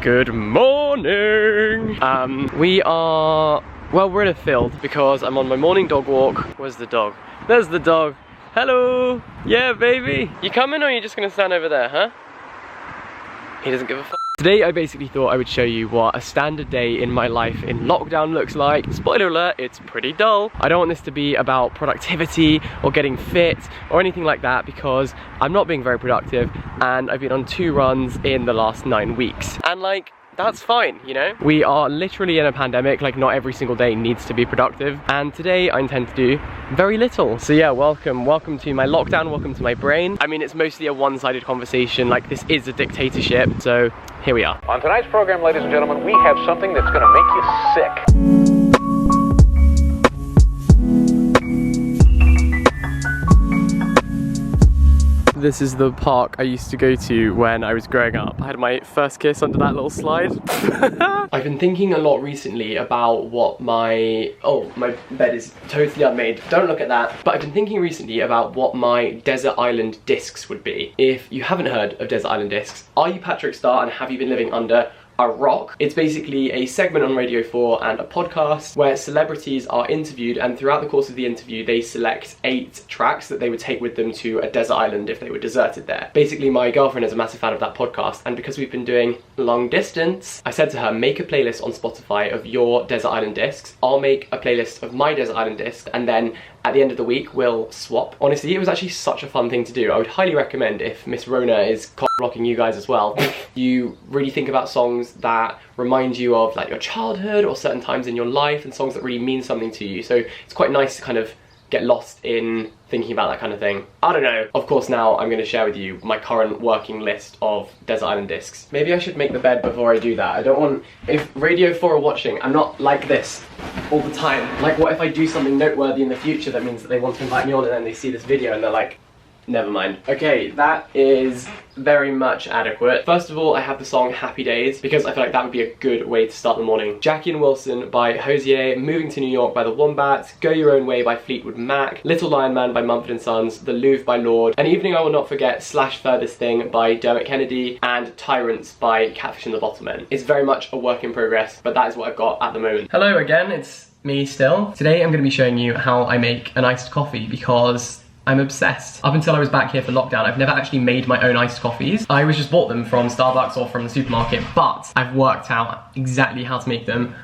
Good morning! We're in a field because I'm on my morning dog walk. Where's the dog? There's the dog. Hello! Yeah, baby! You coming or are you just gonna stand over there, huh? He doesn't give a f***. Today I basically thought I would show you what a standard day in my life in lockdown looks like. Spoiler alert, it's pretty dull. I don't want this to be about productivity or getting fit or anything like that because I'm not being very productive and I've been on 2 runs in the last 9 weeks. And like, that's fine, you know? We are literally in a pandemic, like not every single day needs to be productive. And today I intend to do very little. So yeah, welcome to my lockdown, welcome to my brain. I mean, it's mostly a one-sided conversation, like this is a dictatorship, so here we are. On tonight's program, ladies and gentlemen, we have something that's gonna make you sick. This is the park I used to go to when I was growing up. I had my first kiss under that little slide. I've been thinking a lot recently about what my bed is totally unmade. Don't look at that. But I've been thinking recently about what my desert island discs would be. If you haven't heard of desert island discs, are you Patrick Star and have you been living under a rock? It's basically a segment on Radio 4 and a podcast where celebrities are interviewed, and throughout the course of the interview they select 8 tracks that they would take with them to a desert island if they were deserted there. Basically, my girlfriend is a massive fan of that podcast, and because we've been doing long distance, I said to her, make a playlist on Spotify of your desert island discs. I'll make a playlist of my desert island discs, and then at the end of the week we'll swap. Honestly, it was actually such a fun thing to do. I would highly recommend, if Miss Rona is blocking you guys as well, you really think about songs that remind you of like your childhood or certain times in your life, and songs that really mean something to you. So it's quite nice to kind of get lost in thinking about that kind of thing. I don't know. Of course, now I'm going to share with you my current working list of desert island discs. Maybe I should make the bed before I do that. I don't want, if Radio 4 are watching, I'm not like this all the time. Like, what if I do something noteworthy in the future that means that they want to invite me on, and then they see this video and they're like, never mind. Okay, that is very much adequate. First of all, I have the song Happy Days because I feel like that would be a good way to start the morning. Jackie and Wilson by Hosier, Moving to New York by the Wombats, Go Your Own Way by Fleetwood Mac, Little Lion Man by Mumford & Sons, The Louvre by Lorde, An Evening I Will Not Forget / Furthest Thing by Dermot Kennedy, and Tyrants by Catfish and the Bottlemen. It's very much a work in progress, but that is what I've got at the moment. Hello again, it's me still. Today I'm going to be showing you how I make an iced coffee because I'm obsessed. Up until I was back here for lockdown, I've never actually made my own iced coffees. I always just bought them from Starbucks or from the supermarket, but I've worked out exactly how to make them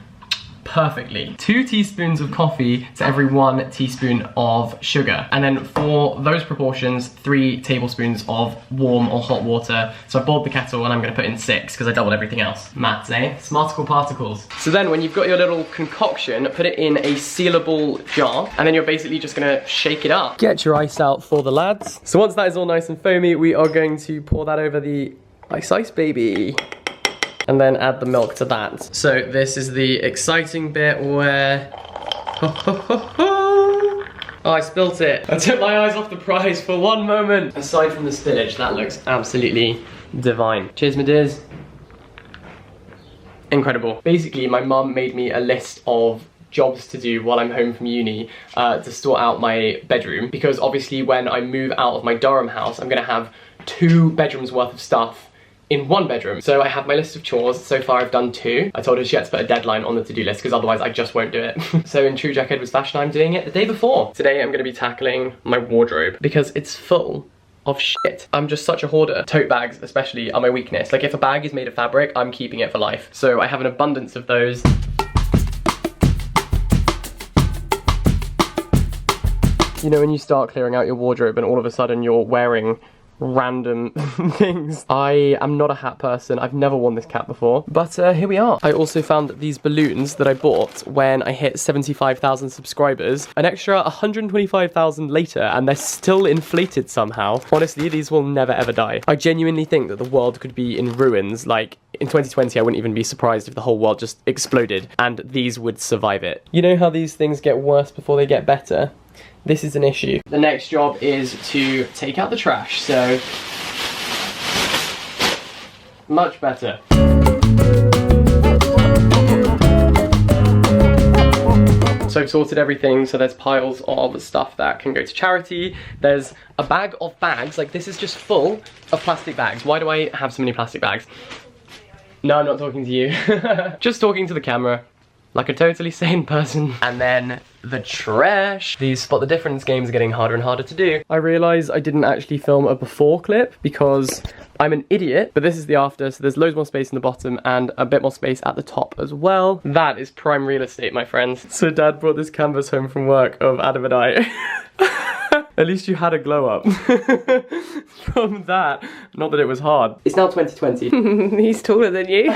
perfectly. 2 teaspoons of coffee to every 1 teaspoon of sugar. And then for those proportions, 3 tablespoons of warm or hot water. So I've boiled the kettle and I'm gonna put in 6 because I doubled everything else. Maths, eh? Smarticle particles. So then when you've got your little concoction, put it in a sealable jar, and then you're basically just gonna shake it up. Get your ice out for the lads. So once that is all nice and foamy, we are going to pour that over the ice baby, and then add the milk to that. So this is the exciting bit where, oh, I spilt it. I took my eyes off the prize for one moment. Aside from the spillage, that looks absolutely divine. Cheers, my dears. Incredible. Basically, my mum made me a list of jobs to do while I'm home from uni to sort out my bedroom, because obviously when I move out of my Durham house, I'm gonna have 2 bedrooms worth of stuff in 1 bedroom. So I have my list of chores. So far I've done 2. I told her she had to put a deadline on the to-do list because otherwise I just won't do it. So in true Jack Edwards fashion, I'm doing it the day before. Today I'm gonna be tackling my wardrobe because it's full of shit. I'm just such a hoarder. Tote bags especially are my weakness. Like, if a bag is made of fabric, I'm keeping it for life. So I have an abundance of those. You know when you start clearing out your wardrobe and all of a sudden you're wearing random things. I am not a hat person. I've never worn this cap before, but here we are. I also found these balloons that I bought when I hit 75,000 subscribers, an extra 125,000 later, and they're still inflated somehow. Honestly, these will never ever die. I genuinely think that the world could be in ruins. Like, in 2020, I wouldn't even be surprised if the whole world just exploded and these would survive it. You know how these things get worse before they get better? This is an issue. The next job is to take out the trash, so much better. So I've sorted everything, so there's piles of stuff that can go to charity. There's a bag of bags, like this is just full of plastic bags. Why do I have so many plastic bags? No, I'm not talking to you. Just talking to the camera. Like a totally sane person. And then the trash. These Spot the Difference games are getting harder and harder to do. I realised I didn't actually film a before clip because I'm an idiot, but this is the after, so there's loads more space in the bottom and a bit more space at the top as well. That is prime real estate, my friends. So Dad brought this canvas home from work of Adam and I. At least you had a glow up from that. Not that it was hard. It's now 2020. He's taller than you.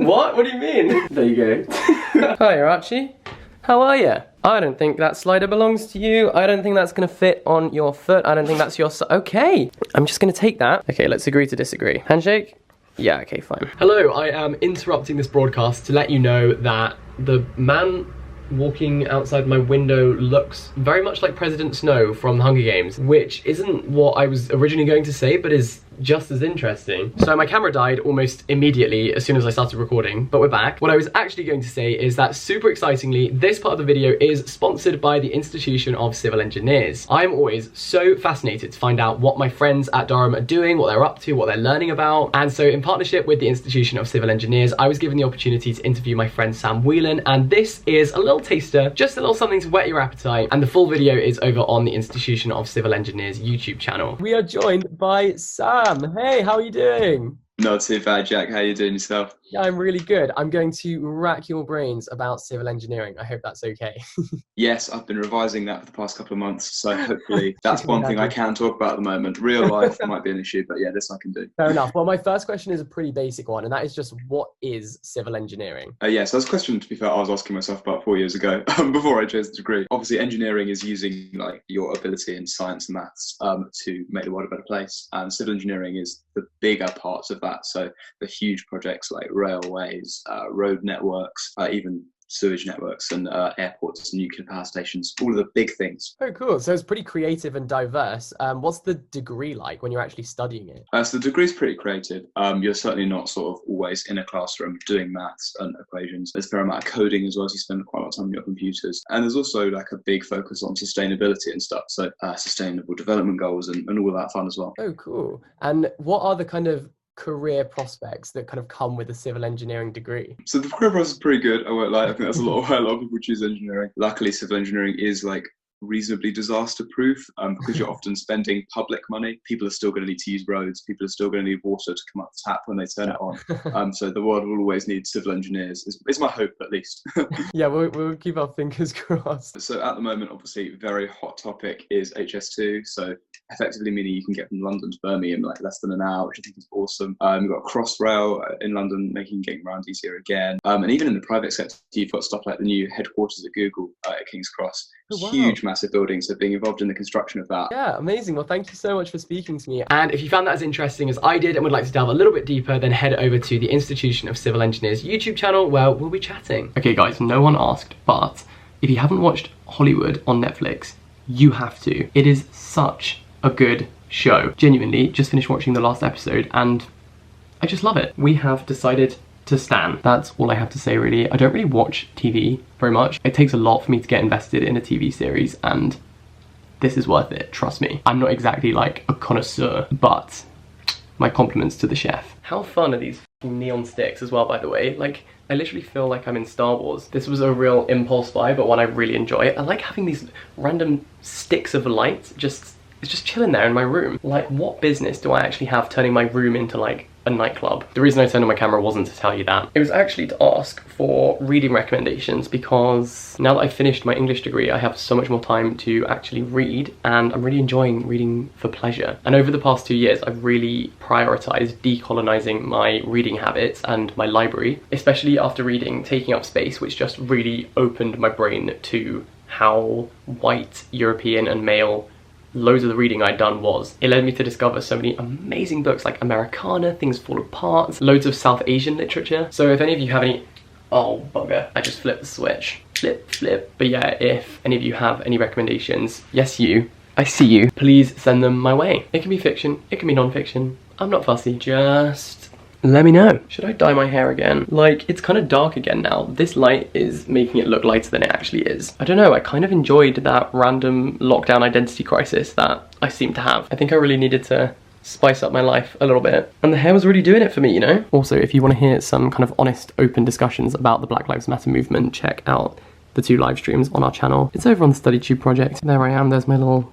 What? What do you mean? There you go. Hi, Archie. How are you? I don't think that slider belongs to you. I don't think that's gonna fit on your foot. I don't think that's your okay. I'm just gonna take that. Okay, let's agree to disagree. Handshake? Yeah, okay, fine. Hello, I am interrupting this broadcast to let you know that the man walking outside my window looks very much like President Snow from the Hunger Games, which isn't what I was originally going to say, but is just as interesting. So my camera died almost immediately as soon as I started recording, but we're back. What I was actually going to say is that, super excitingly, this part of the video is sponsored by the Institution of Civil Engineers. I'm always so fascinated to find out what my friends at Durham are doing, what they're up to, what they're learning about. And so in partnership with the Institution of Civil Engineers, I was given the opportunity to interview my friend Sam Whelan, and this is a little taster, just a little something to whet your appetite. And the full video is over on the Institution of Civil Engineers YouTube channel. We are joined by Sam. Hey, how are you doing? Not too bad, Jack. How are you doing yourself? Yeah, I'm really good. I'm going to rack your brains about civil engineering. I hope that's okay. Yes, I've been revising that for the past couple of months, so hopefully that's one thing I can talk about at the moment. Real life might be an issue, but yeah, this I can do. Fair enough. Well, my first question is a pretty basic one, and that is just, what is civil engineering? Yeah, so that's a question, to be fair, I was asking myself about 4 years ago, before I chose the degree. Obviously, engineering is using like your ability in science and maths to make the world a better place, and civil engineering is the bigger parts of that. So the huge projects like railways, road networks, even sewage networks and airports and nuclear power stations, all of the big things. Oh, cool. So it's pretty creative and diverse. What's the degree like when you're actually studying it? So the degree's pretty creative. You're certainly not sort of always in a classroom doing maths and equations. There's a fair amount of coding as well, so you spend quite a lot of time on your computers. And there's also like a big focus on sustainability and stuff. So sustainable development goals and all of that fun as well. Oh, cool. And what are the kind of career prospects that kind of come with a civil engineering degree? So the career process is pretty good, I won't lie. I think that's a lot of why a lot of people choose engineering. Luckily, civil engineering is like reasonably disaster proof because you're often spending public money. People are still going to need to use roads, people are still going to need water to come up the tap when they turn it on. So the world will always need civil engineers. It's my hope, at least. Yeah, we'll keep our fingers crossed. So at the moment, obviously, very hot topic is HS2. So effectively meaning you can get from London to Birmingham in like less than an hour, which I think is awesome. You've got Crossrail in London, making getting around easier again. And even in the private sector, you've got stuff like the new headquarters at Google at King's Cross. Oh, wow. Huge, massive buildings, so being involved in the construction of that. Yeah, amazing. Well, thank you so much for speaking to me. And if you found that as interesting as I did and would like to delve a little bit deeper, then head over to the Institution of Civil Engineers YouTube channel where we'll be chatting. Okay guys, no one asked, but if you haven't watched Hollywood on Netflix, you have to. It is such a good show. Genuinely, just finished watching the last episode and I just love it. We have decided to stan. That's all I have to say really. I don't really watch TV very much. It takes a lot for me to get invested in a TV series and this is worth it, trust me. I'm not exactly like a connoisseur, but my compliments to the chef. How fun are these neon sticks as well, by the way? Like, I literally feel like I'm in Star Wars. This was a real impulse buy, but one I really enjoy. I like having these random sticks of light it's just chilling there in my room. Like, what business do I actually have turning my room into like a nightclub? The reason I turned on my camera wasn't to tell you that. It was actually to ask for reading recommendations because now that I've finished my English degree, I have so much more time to actually read and I'm really enjoying reading for pleasure. And over the past 2 years, I've really prioritized decolonizing my reading habits and my library, especially after reading Taking Up Space, which just really opened my brain to how white, European and male loads of the reading I'd done was. It led me to discover so many amazing books like Americana, Things Fall Apart, loads of South Asian literature. So if any of you have any... Oh, bugger. I just flipped the switch. Flip. But yeah, if any of you have any recommendations, yes you, I see you, please send them my way. It can be fiction, it can be non-fiction. I'm not fussy. Just let me know. Should I dye my hair again? Like, it's kind of dark again now. This light is making it look lighter than it actually is. I don't know, I kind of enjoyed that random lockdown identity crisis that I seem to have. I think I really needed to spice up my life a little bit. And the hair was really doing it for me, you know? Also, if you want to hear some kind of honest, open discussions about the Black Lives Matter movement, check out the 2 live streams on our channel. It's over on the StudyTube project. There I am, there's my little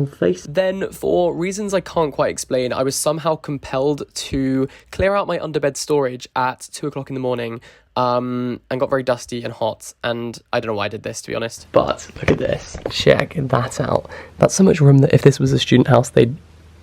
face. Then, for reasons I can't quite explain, I was somehow compelled to clear out my underbed storage at 2 o'clock in the morning, and got very dusty and hot, and I don't know why I did this, to be honest. But look at this. Check that out. That's so much room that if this was a student house, they'd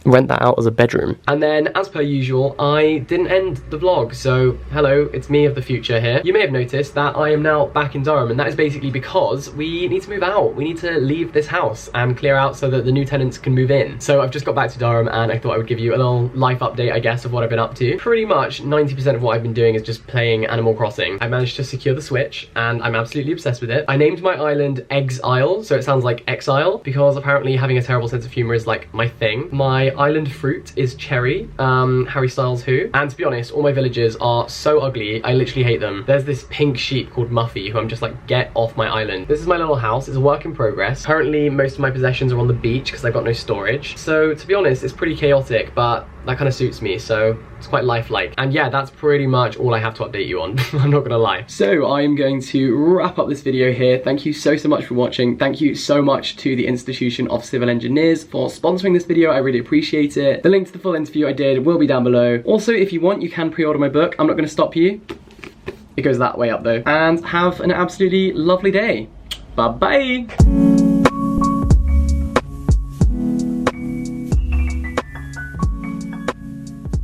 rent that out as a bedroom. And then, as per usual, I didn't end the vlog, so hello, it's me of the future here. You may have noticed that I am now back in Durham, and that is basically because we need to move out. We need to leave this house and clear out so that the new tenants can move in. So I've just got back to Durham, and I thought I would give you a little life update, I guess, of what I've been up to. Pretty much 90% of what I've been doing is just playing Animal Crossing. I managed to secure the Switch, and I'm absolutely obsessed with it. I named my island Eggs Isle, so it sounds like Exile, because apparently having a terrible sense of humor is like my thing. My island fruit is cherry, Harry Styles who. And to be honest, all my villagers are so ugly, I literally hate them. There's this pink sheep called Muffy who I'm just like, get off my island. This is my little house, it's a work in progress. Currently, most of my possessions are on the beach because I've got no storage. So to be honest, it's pretty chaotic, but that kind of suits me, so it's quite lifelike. And yeah, that's pretty much all I have to update you on. I'm not gonna lie. So I'm going to wrap up this video here. Thank you so much for watching. Thank you so much to the Institution of Civil Engineers for sponsoring this video. I really appreciate it. The link to the full interview I did will be down below. Also, if you want, you can pre-order my book. I'm not gonna stop you. It goes that way up though. And have an absolutely lovely day. Bye-bye.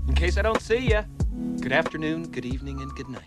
In case I don't see ya, good afternoon, good evening, and good night.